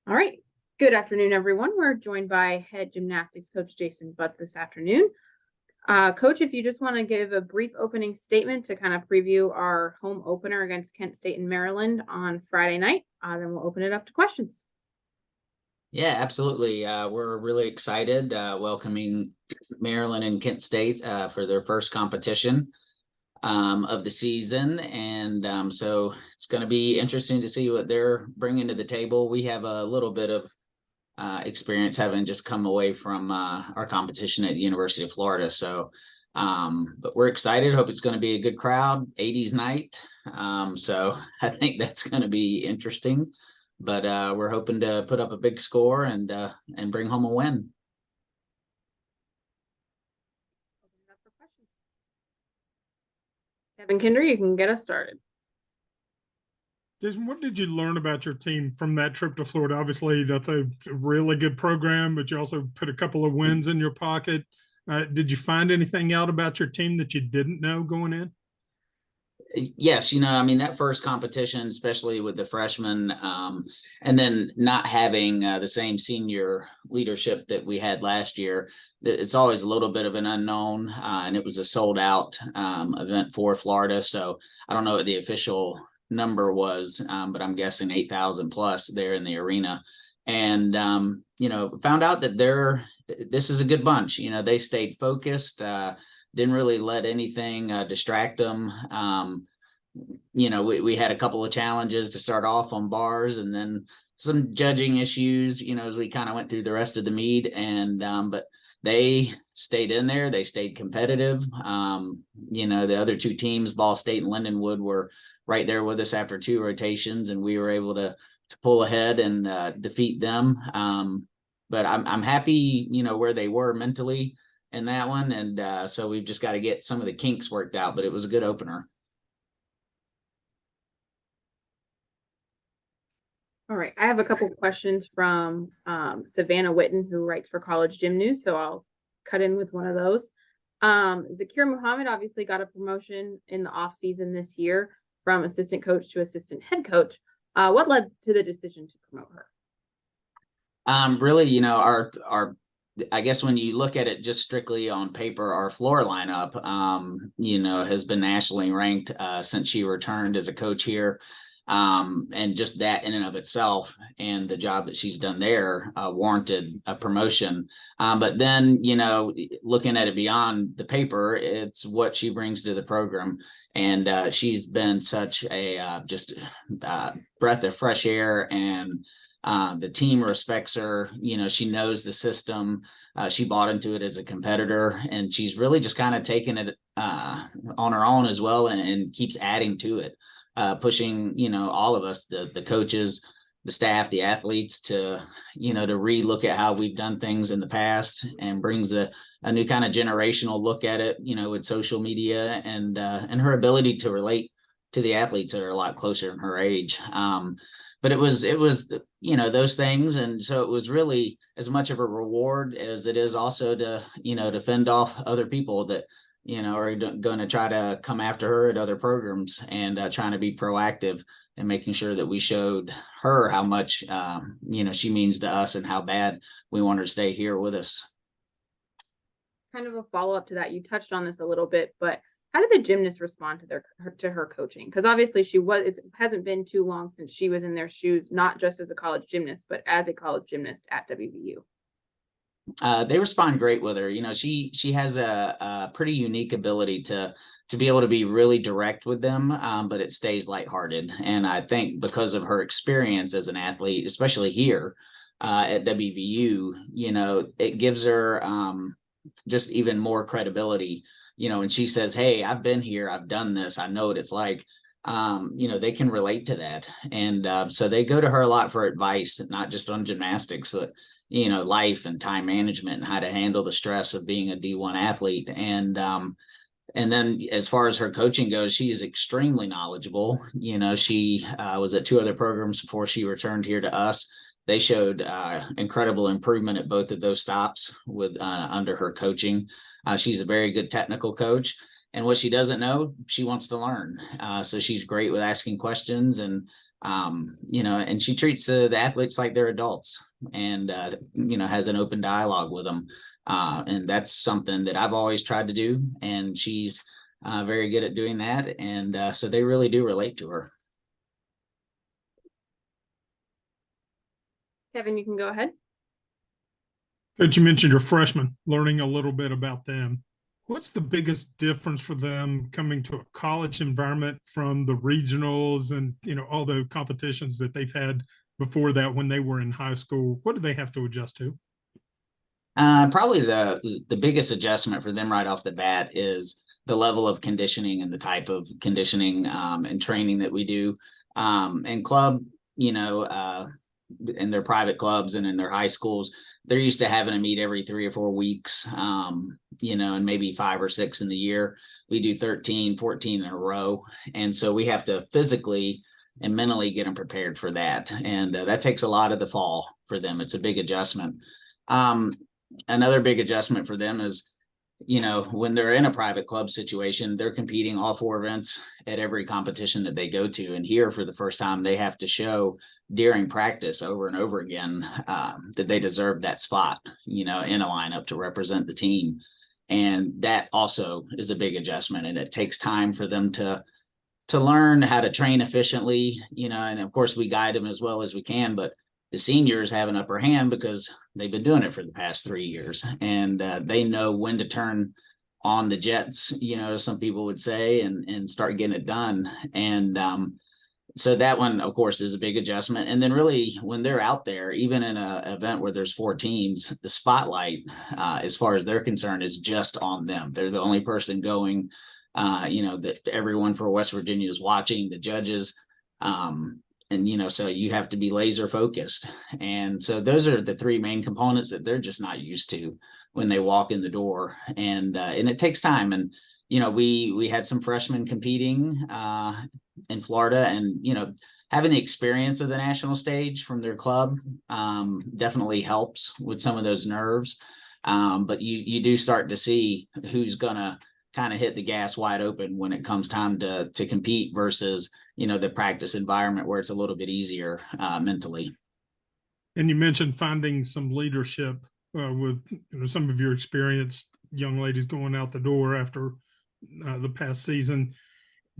All right. Good afternoon, everyone. We're joined by head gymnastics coach Jason Butt this afternoon. Coach, if you just want to give a brief opening statement to kind of preview our home opener against Kent State in Maryland on Friday night, then we'll open it up to questions. Yeah, absolutely. We're really excited welcoming Maryland and Kent State for their first competition of the season. And so it's going to be interesting to see what they're bringing to the table. We have a little bit of experience having just come away from our competition at the University of Florida. So, but we're excited. Hope it's going to be a good crowd, 80s night. So I think that's going to be interesting. But we're hoping to put up a big score and bring home a win. Kevin Kinder, you can get us started. Jason, what did you learn about your team from that trip to Florida? Obviously, that's a really good program, but you also put a couple of wins in your pocket. Did you find anything out about your team that you didn't know going in? Yes, I mean, that first competition, especially with the freshmen, and then not having the same senior leadership that we had last year, it's always a little bit of an unknown, and it was a sold out event for Florida. So I don't know what the official number was, but I'm guessing 8,000 plus there in the arena. And, found out that this is a good bunch. They stayed focused, didn't really let anything distract them. We had a couple of challenges to start off on bars, and then some judging issues, as we kind of went through the rest of the meet. And but they stayed in there, they stayed competitive. The other two teams, Ball State and Lindenwood, were right there with us after two rotations, and we were able to pull ahead and defeat them. But I'm happy, where they were mentally in that one. And so we've just got to get some of the kinks worked out, but it was a good opener. All right. I have a couple of questions from Savannah Witten, who writes for College Gym News. So I'll cut in with one of those. Zakir Muhammad obviously got a promotion in the off season this year from assistant coach to assistant head coach. What led to the decision to promote her? Really, our I guess when you look at it just strictly on paper, our floor lineup, has been nationally ranked since she returned as a coach here. And just that in and of itself and the job that she's done there warranted a promotion. But then, looking at it beyond the paper, it's what she brings to the program. And she's been such a breath of fresh air, and the team respects her. She knows the system. She bought into it as a competitor, and she's really just kind of taken it on her own as well, and keeps adding to it. Pushing, all of us, the coaches, the staff, the athletes to relook at how we've done things in the past, and brings a new kind of generational look at it, with social media and her ability to relate to the athletes that are a lot closer in her age. But it was, those things. And so it was really as much of a reward as it is also to, to fend off other people that, are going to try to come after her at other programs, and trying to be proactive and making sure that we showed her how much, she means to us, and how bad we want her to stay here with us. Kind of a follow-up to that, you touched on this a little bit, but how did the gymnasts respond to her coaching? Because obviously it hasn't been too long since she was in their shoes, not just as a college gymnast, but as a college gymnast at WVU. They respond great with her. She has a pretty unique ability to be able to be really direct with them, but it stays lighthearted. And I think because of her experience as an athlete, especially here at WVU, it gives her just even more credibility. And she says, "Hey, I've been here, I've done this, I know what it's like." They can relate to that. And so they go to her a lot for advice, not just on gymnastics, but life and time management, and how to handle the stress of being a D1 athlete. And then as far as her coaching goes, she is extremely knowledgeable. She was at two other programs before she returned here to us. They showed incredible improvement at both of those stops with under her coaching. She's a very good technical coach. And what she doesn't know, she wants to learn. So she's great with asking questions, and And she treats the athletes like they're adults, and has an open dialogue with them. And that's something that I've always tried to do, and she's very good at doing that. And so they really do relate to her. Kevin, you can go ahead. But you mentioned your freshmen, learning a little bit about them. What's the biggest difference for them coming to a college environment from the regionals and, all the competitions that they've had before that when they were in high school? What do they have to adjust to? Probably the biggest adjustment for them right off the bat is the level of conditioning and the type of conditioning and training that we do. And club, in their private clubs and in their high schools, they're used to having to meet every 3 or 4 weeks, and maybe 5 or 6 in the year. We do 13, 14 in a row. And so we have to physically and mentally get them prepared for that. And that takes a lot of the fall for them. It's a big adjustment. Another big adjustment for them is, when they're in a private club situation, they're competing all 4 events at every competition that they go to. And here, for the first time, they have to show during practice over and over again that they deserve that spot, in a lineup to represent the team. And that also is a big adjustment. And it takes time for them to learn how to train efficiently, and of course we guide them as well as we can, but the seniors have an upper hand because they've been doing it for the past 3 years, and they know when to turn on the jets, some people would say, and start getting it done. And so that one, of course, is a big adjustment. And then really when they're out there, even in an event where there's 4 teams, the spotlight, as far as they're concerned, is just on them. They're the only person going, that everyone for West Virginia is watching, the judges. So you have to be laser focused. And so those are the 3 main components that they're just not used to when they walk in the door. And it takes time. And, we had some freshmen competing in Florida, and, having the experience of the national stage from their club definitely helps with some of those nerves. But you do start to see who's going to kind of hit the gas wide open when it comes time to compete versus, the practice environment where it's a little bit easier mentally. And you mentioned finding some leadership with some of your experienced young ladies going out the door after the past season.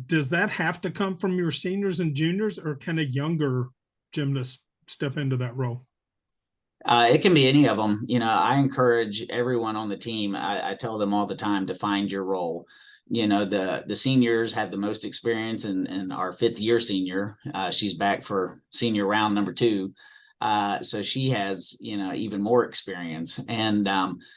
Does that have to come from your seniors and juniors, or can a younger gymnast step into that role? It can be any of them. I encourage everyone on the team. I tell them all the time to find your role. The seniors have the most experience, and our 5th year senior, she's back for senior round number 2. So she has, even more experience. And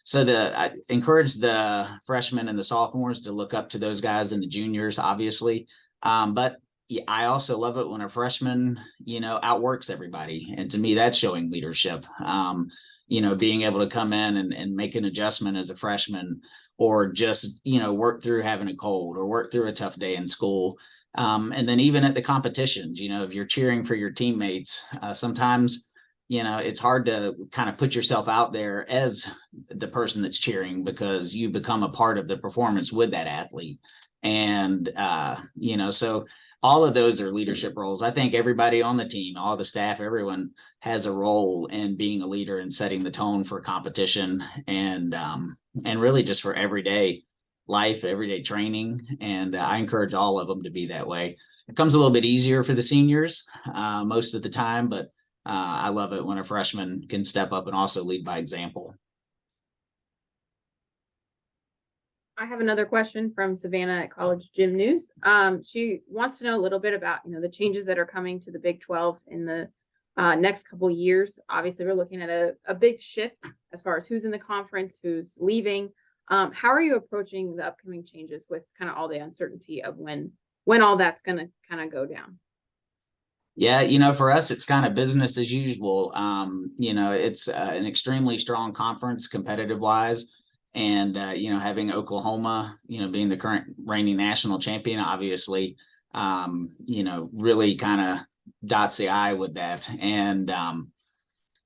so I encourage the freshmen and the sophomores to look up to those guys and the juniors, obviously. But I also love it when a freshman, outworks everybody. And to me, that's showing leadership. Being able to come in and make an adjustment as a freshman, or just, work through having a cold or work through a tough day in school. And then even at the competitions, if you're cheering for your teammates, sometimes, it's hard to kind of put yourself out there as the person that's cheering, because you become a part of the performance with that athlete. And, so all of those are leadership roles. I think everybody on the team, all the staff, everyone has a role in being a leader and setting the tone for competition, and really just for everyday life, everyday training. And I encourage all of them to be that way. It comes a little bit easier for the seniors most of the time, but I love it when a freshman can step up and also lead by example. I have another question from Savannah at College Gym News. She wants to know a little bit about, the changes that are coming to the Big 12 in the next couple years. Obviously, we're looking at a big shift as far as who's in the conference, who's leaving. How are you approaching the upcoming changes with kind of all the uncertainty of when all that's going to kind of go down? Yeah, for us, it's kind of business as usual. It's an extremely strong conference competitive wise. And, having Oklahoma, being the current reigning national champion, obviously, really kind of dots the I with that. And,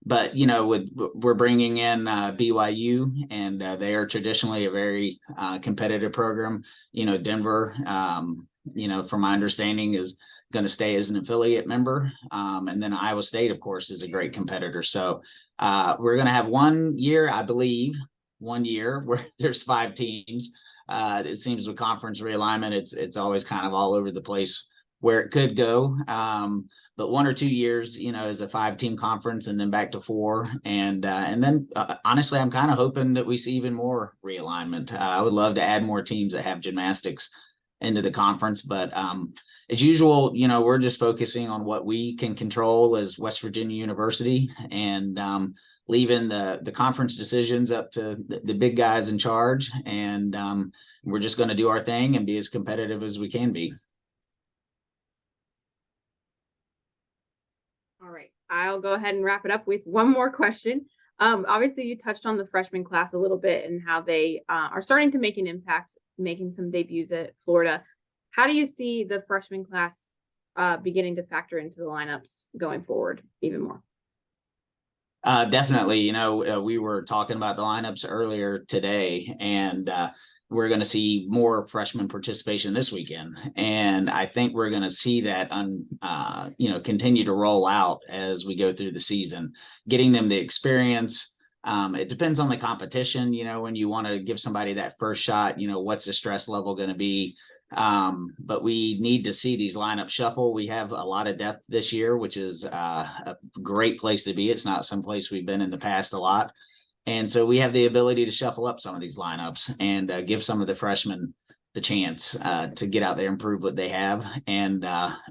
but, we're bringing in BYU, and they are traditionally a very competitive program. Denver, from my understanding, is going to stay as an affiliate member. And then Iowa State, of course, is a great competitor. So we're going to have 1 year, I believe, 1 year where there's 5 teams. It seems with conference realignment, it's always kind of all over the place where it could go. But 1 or 2 years, is a 5-team conference and then back to 4. And then honestly, I'm kind of hoping that we see even more realignment. I would love to add more teams that have gymnastics into the conference, but as usual, we're just focusing on what we can control as West Virginia University, and leaving the conference decisions up to the big guys in charge. And we're just going to do our thing and be as competitive as we can be. All right, I'll go ahead and wrap it up with one more question. Obviously, you touched on the freshman class a little bit and how they are starting to make an impact, making some debuts at Florida. How do you see the freshman class beginning to factor into the lineups going forward even more? Definitely. We were talking about the lineups earlier today, and we're going to see more freshman participation this weekend. And I think we're going to see that continue to roll out as we go through the season, getting them the experience. It depends on the competition, when you want to give somebody that first shot, what's the stress level going to be? But we need to see these lineups shuffle. We have a lot of depth this year, which is a great place to be. It's not some place we've been in the past a lot. And so we have the ability to shuffle up some of these lineups and give some of the freshmen the chance to get out there and prove what they have. And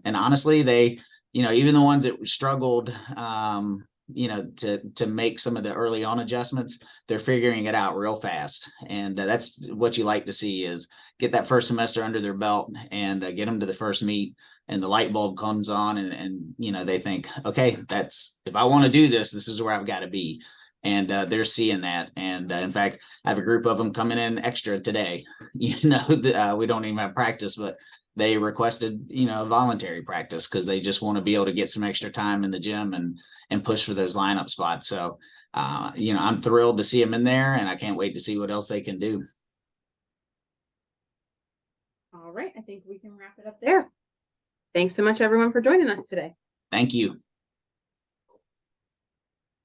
honestly, they, even the ones that struggled, to make some of the early on adjustments, they're figuring it out real fast. And that's what you like to see, is get that first semester under their belt and get them to the first meet, and the light bulb comes on, and they think, okay, if I want to do this, this is where I've got to be. And they're seeing that. And in fact, I have a group of them coming in extra today. We don't even have practice, but they requested, voluntary practice because they just want to be able to get some extra time in the gym and push for those lineup spots. So, I'm thrilled to see them in there, and I can't wait to see what else they can do. All right, I think we can wrap it up there. Thanks so much, everyone, for joining us today. Thank you.